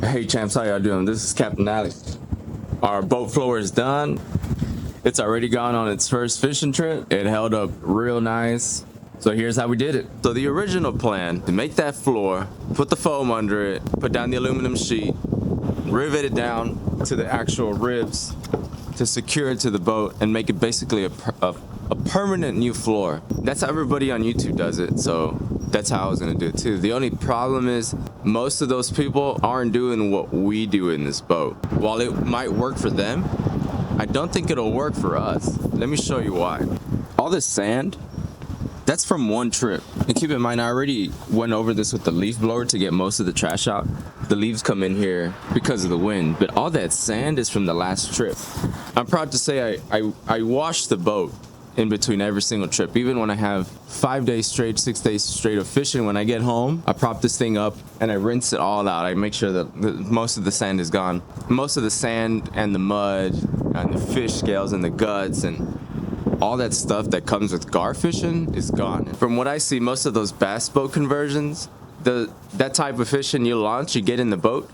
Hey champs, how y'all doing? This is Captain Alex. Our boat floor is done. It's already gone on its first fishing trip. It held up real nice. So here's how we did it. So the original plan, to make that floor, put the foam under it, put down the aluminum sheet, rivet it down to the actual ribs to secure it to the boat and make it basically a permanent new floor. That's how everybody on YouTube does it. So that's how I was gonna do it too. The only problem is most of those people aren't doing what we do in this boat. While it might work for them, I don't think it'll work for us. Let me show you why. All this sand, that's from one trip. And keep in mind, I already went over this with the leaf blower to get most of the trash out. The leaves come in here because of the wind, but all that sand is from the last trip. I'm proud to say I washed the boat in between every single trip. Even when I have 5 days straight, 6 days straight of fishing, when I get home, I prop this thing up and I rinse it all out. I make sure that most of the sand is gone. Most of the sand and the mud and the fish scales and the guts and all that stuff that comes with gar fishing is gone. From what I see, most of those bass boat conversions, that type of fishing you launch, you get in the boat,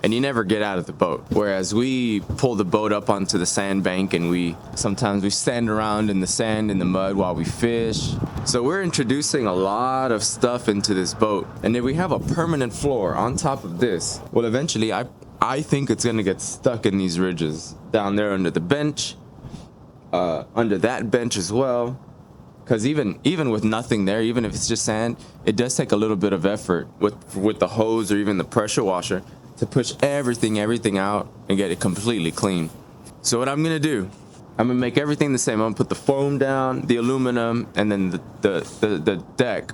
and you never get out of the boat. Whereas we pull the boat up onto the sandbank and sometimes we stand around in the sand, in the mud while we fish. So we're introducing a lot of stuff into this boat. And if we have a permanent floor on top of this, well, eventually I think it's gonna get stuck in these ridges down there under the bench, under that bench as well. Because even with nothing there, even if it's just sand, it does take a little bit of effort with the hose or even the pressure washer to push everything out and get it completely clean. So what I'm gonna do, I'm gonna make everything the same. I'm gonna put the foam down, the aluminum, and then the deck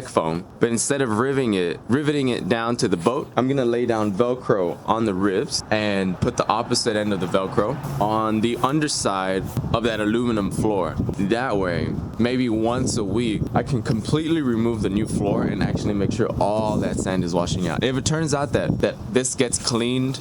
foam. But instead of riveting it down to the boat, I'm gonna lay down Velcro on the ribs and put the opposite end of the Velcro on the underside of that aluminum floor. That way, maybe once a week, I can completely remove the new floor and actually make sure all that sand is washing out. If it turns out that this gets cleaned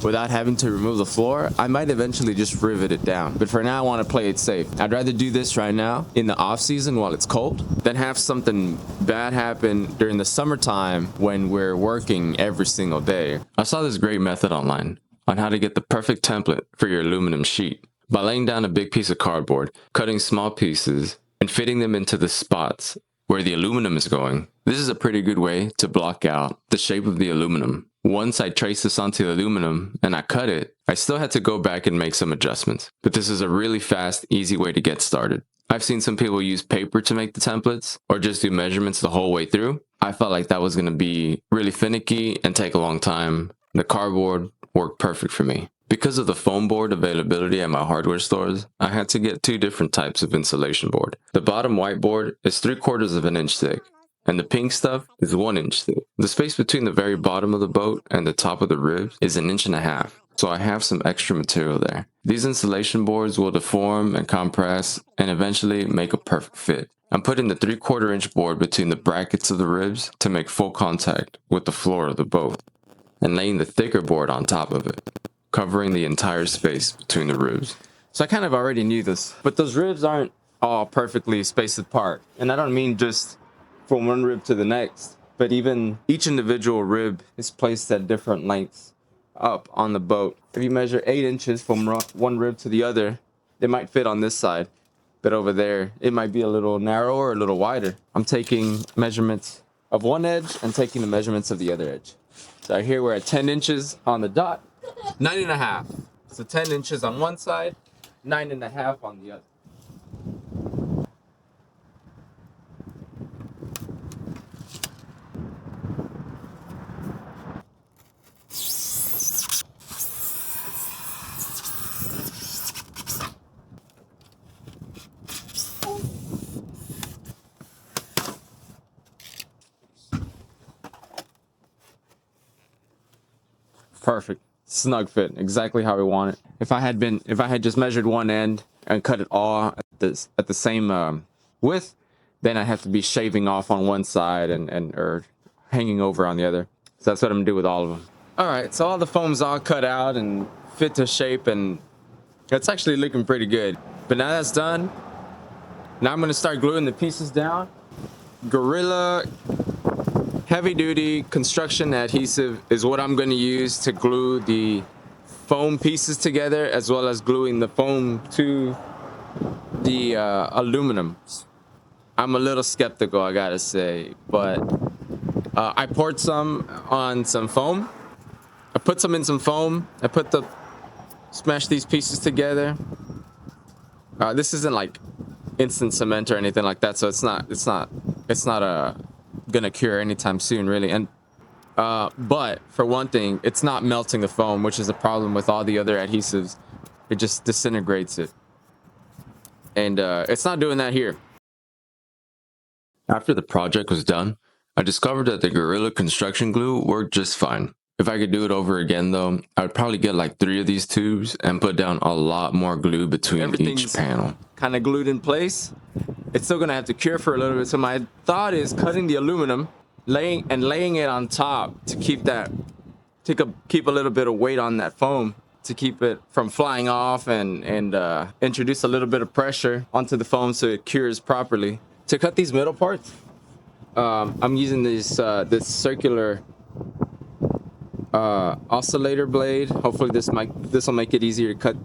without having to remove the floor, I might eventually just rivet it down. But for now, I want to play it safe. I'd rather do this right now in the off season while it's cold than have something bad happen during the summertime when we're working every single day. I saw this great method online on how to get the perfect template for your aluminum sheet by laying down a big piece of cardboard, cutting small pieces, and fitting them into the spots where the aluminum is going. This is a pretty good way to block out the shape of the aluminum. Once I traced this onto the aluminum and I cut it, I still had to go back and make some adjustments. But this is a really fast, easy way to get started. I've seen some people use paper to make the templates or just do measurements the whole way through. I felt like that was going to be really finicky and take a long time. The cardboard worked perfect for me. Because of the foam board availability at my hardware stores, I had to get 2 different types of insulation board. The bottom white board is 3/4 of an inch thick, and the pink stuff is 1 inch thick. The space between the very bottom of the boat and the top of the ribs is 1.5 inches, so I have some extra material there. These insulation boards will deform and compress and eventually make a perfect fit. I'm putting the 3/4 inch board between the brackets of the ribs to make full contact with the floor of the boat, and laying the thicker board on top of it, covering the entire space between the ribs. So I kind of already knew this, but those ribs aren't all perfectly spaced apart. And I don't mean just from one rib to the next, but even each individual rib is placed at different lengths up on the boat. If you measure 8 inches from one rib to the other, it might fit on this side, but over there, it might be a little narrower or a little wider. I'm taking measurements of one edge and taking the measurements of the other edge. So here we're at 10 inches on the dot, 9.5. So 10 inches on one side, 9.5 on the other. Perfect. Snug fit. Exactly how we want it. If I had just measured one end and cut it all at the same width, then I have to be shaving off on one side or hanging over on the other. So that's what I'm gonna do with all of them. All right, so all the foam's all cut out and fit to shape, and it's actually looking pretty good. But now that's done, now I'm gonna start gluing the pieces down. Gorilla heavy duty construction adhesive is what I'm going to use to glue the foam pieces together, as well as gluing the foam to the aluminum. I'm a little skeptical, I gotta say, but I poured some on some foam. I put some in some foam. Smash these pieces together. This isn't like instant cement or anything like that, so it's not gonna cure anytime soon, really. And but for one thing, it's not melting the foam, which is a problem with all the other adhesives. It just disintegrates it, and it's not doing that here. After the project was done, I discovered that the Gorilla construction glue worked just fine. If I could do it over again though, I would probably get like 3 of these tubes and put down a lot more glue between each panel. Kind of glued in place. It's still gonna have to cure for a little bit, so my thought is cutting the aluminum, laying it on top to keep a little bit of weight on that foam, to keep it from flying off, and introduce a little bit of pressure onto the foam so it cures properly. To cut these middle parts, I'm using this circular oscillator blade. Hopefully this will make it easier to cut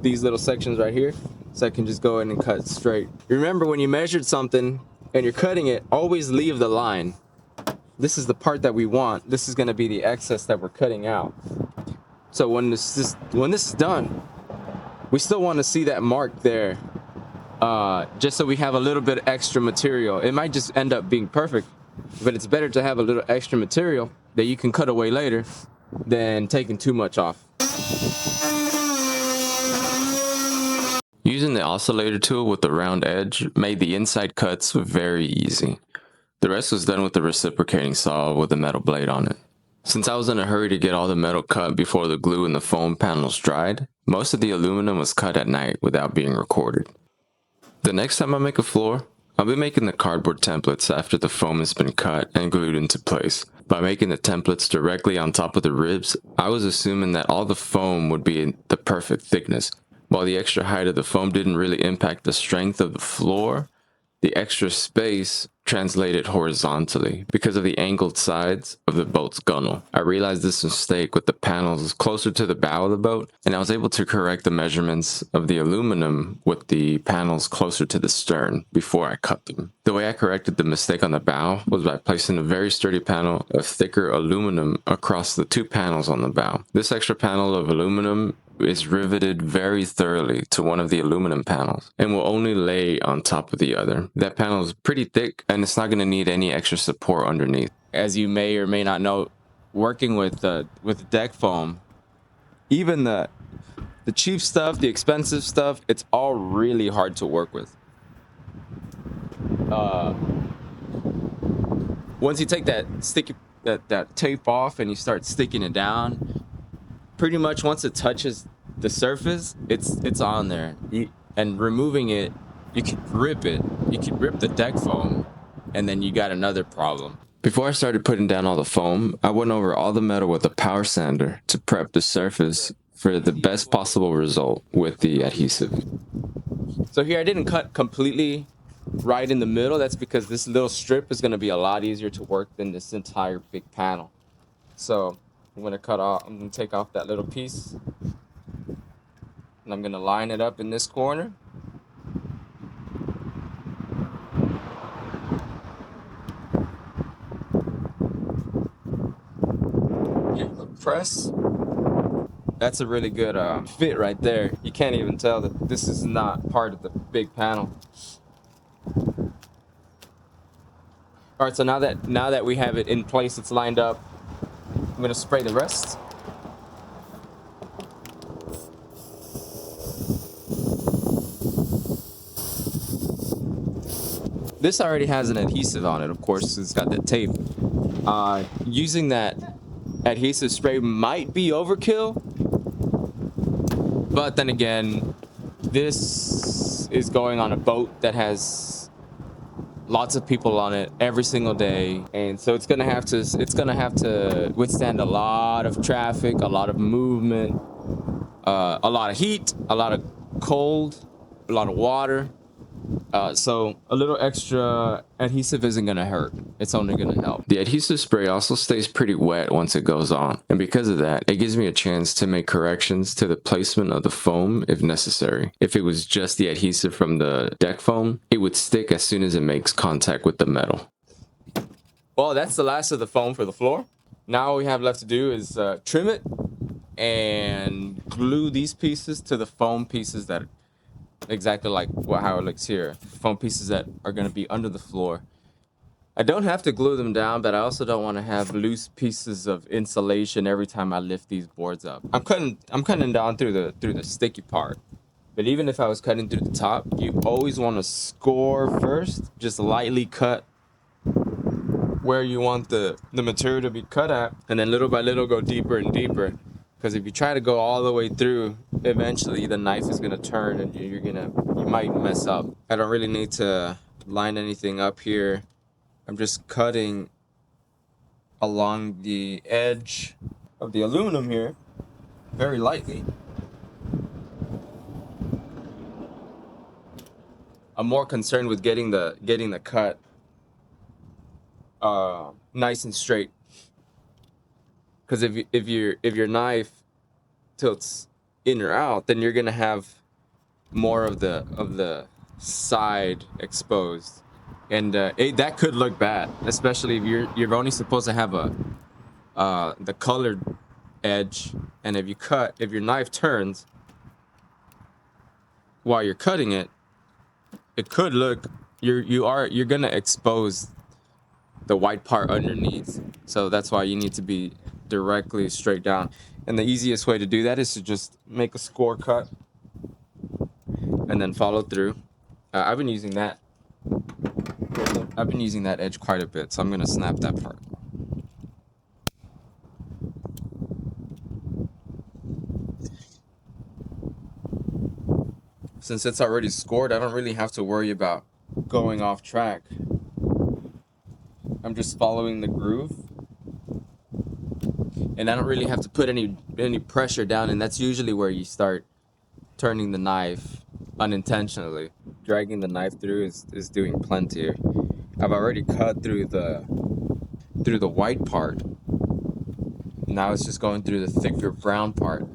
these little sections right here, so I can just go in and cut straight. Remember, when you measured something and you're cutting it, always leave the line. This is the part that we want. This is going to be the excess that we're cutting out. So when this is done, we still want to see that mark there, just so we have a little bit extra material. It might just end up being perfect, but it's better to have a little extra material that you can cut away later than taking too much off. Using the oscillator tool with the round edge made the inside cuts very easy. The rest was done with the reciprocating saw with a metal blade on it. Since I was in a hurry to get all the metal cut before the glue and the foam panels dried, most of the aluminum was cut at night without being recorded. The next time I make a floor, I'll be making the cardboard templates after the foam has been cut and glued into place. By making the templates directly on top of the ribs, I was assuming that all the foam would be the perfect thickness. While the extra height of the foam didn't really impact the strength of the floor, the extra space translated horizontally because of the angled sides of the boat's gunnel. I realized this mistake with the panels closer to the bow of the boat, and I was able to correct the measurements of the aluminum with the panels closer to the stern before I cut them. The way I corrected the mistake on the bow was by placing a very sturdy panel of thicker aluminum across the 2 panels on the bow. This extra panel of aluminum is riveted very thoroughly to one of the aluminum panels and will only lay on top of the other. That panel is pretty thick and it's not going to need any extra support underneath. As you may or may not know, working with deck foam, even the cheap stuff, the expensive stuff, it's all really hard to work with. Once you take that tape off and you start sticking it down, pretty much once it touches the surface, it's on there. And removing it, you could rip it. You could rip the deck foam, and then you got another problem. Before I started putting down all the foam, I went over all the metal with a power sander to prep the surface for the best possible result with the adhesive. So here I didn't cut completely right in the middle. That's because this little strip is going to be a lot easier to work than this entire big panel. So I'm going to take off that little piece, and I'm going to line it up in this corner. Press. That's a really good fit right there. You can't even tell that this is not part of the big panel. All right, so now that we have it in place, it's lined up, I'm going to spray the rest. This already has an adhesive on it, of course. It's got that tape. Using that adhesive spray might be overkill, but then again, this is going on a boat that has lots of people on it every single day, and so it's gonna have to withstand a lot of traffic, a lot of movement, a lot of heat, a lot of cold, a lot of water. So a little extra adhesive isn't gonna hurt. It's only gonna help. The adhesive spray also stays pretty wet once it goes on, and because of that, it gives me a chance to make corrections to the placement of the foam if necessary. If it was just the adhesive from the deck foam, it would stick as soon as it makes contact with the metal. Well, that's the last of the foam for the floor. Now all we have left to do is trim it and glue these pieces to the foam pieces that exactly like how it looks here. Foam pieces that are going to be under the floor. I don't have to glue them down, but I also don't want to have loose pieces of insulation every time I lift these boards up. I'm cutting down through the sticky part. But even if I was cutting through the top, you always want to score first. Just lightly cut where you want the material to be cut at, and then little by little go deeper and deeper. Because if you try to go all the way through, eventually the knife is gonna turn and you might mess up. I don't really need to line anything up here. I'm just cutting along the edge of the aluminum here, very lightly. I'm more concerned with getting the cut nice and straight. Because if your knife tilts in or out, then you're gonna have more of the side exposed, and that could look bad, especially if you're only supposed to have the colored edge, and if your knife turns while you're cutting it, it could look you're gonna expose the white part underneath. So that's why you need to be directly straight down, and the easiest way to do that is to just make a score cut and then follow through. I've been using that edge quite a bit, so I'm gonna snap that part. Since it's already scored, I don't really have to worry about going off track. I'm just following the groove, and I don't really have to put any pressure down, and that's usually where you start turning the knife unintentionally. Dragging the knife through is doing plenty here. I've already cut through the white part. Now it's just going through the thicker brown part.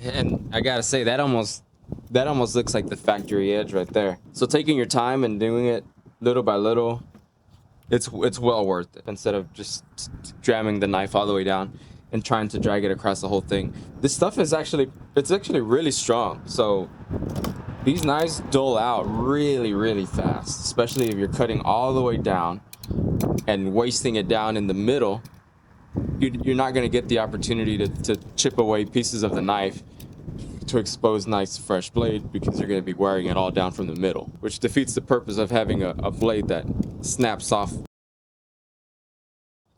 And I gotta say, that almost looks like the factory edge right there. So taking your time and doing it little by little, it's well worth it, instead of just jamming the knife all the way down and trying to drag it across the whole thing. This stuff is actually really strong. So these knives dull out really fast, especially if you're cutting all the way down and wasting it down in the middle. You're not going to get the opportunity to chip away pieces of the knife to expose nice fresh blade, because you're going to be wearing it all down from the middle, which defeats the purpose of having a blade that snaps off.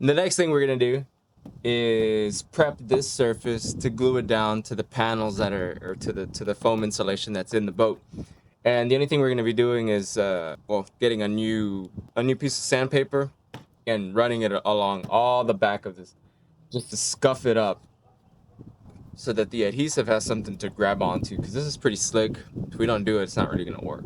And the next thing we're going to do is prep this surface to glue it down to the panels that are, or to the foam insulation that's in the boat. And the only thing we're going to be doing is getting a new piece of sandpaper and running it along all the back of this, just to scuff it up so that the adhesive has something to grab onto, because this is pretty slick. If we don't do it, it's not really gonna work.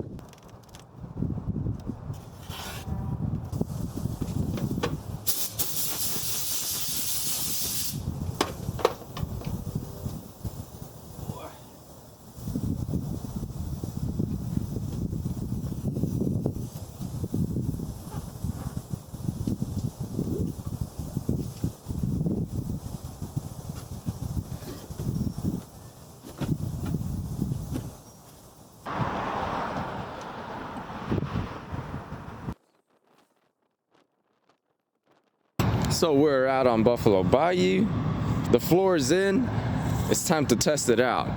So we're out on Buffalo Bayou. The floor is in. It's time to test it out.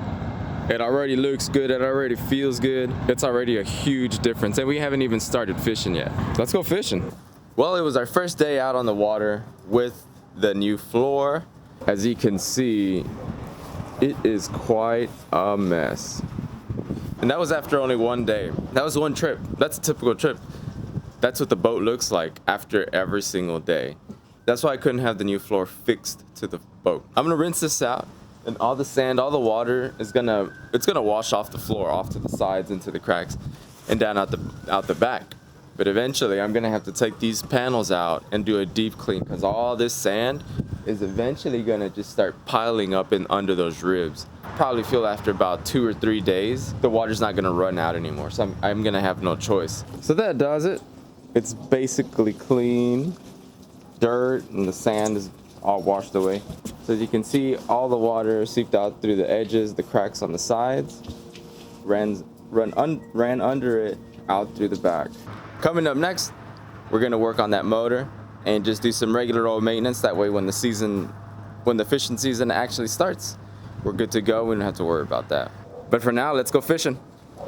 It already looks good. It already feels good. It's already a huge difference. And we haven't even started fishing yet. Let's go fishing. Well, it was our first day out on the water with the new floor. As you can see, it is quite a mess. And that was after only one day. That was one trip. That's a typical trip. That's what the boat looks like after every single day. That's why I couldn't have the new floor fixed to the boat. I'm gonna rinse this out, and all the sand, all the water is gonna wash off the floor, off to the sides, into the cracks, and down out the back. But eventually I'm gonna have to take these panels out and do a deep clean, because all this sand is eventually gonna just start piling up in under those ribs. Probably feel after about 2 or 3 days, the water's not gonna run out anymore. So I'm gonna have no choice. So that does it. It's basically clean. Dirt and the sand is all washed away. So as you can see, all the water seeped out through the edges, the cracks on the sides, ran under it, out through the back. Coming up next, we're gonna work on that motor and just do some regular old maintenance. That way when the fishing season actually starts, we're good to go. We don't have to worry about that. But for now, let's go fishing.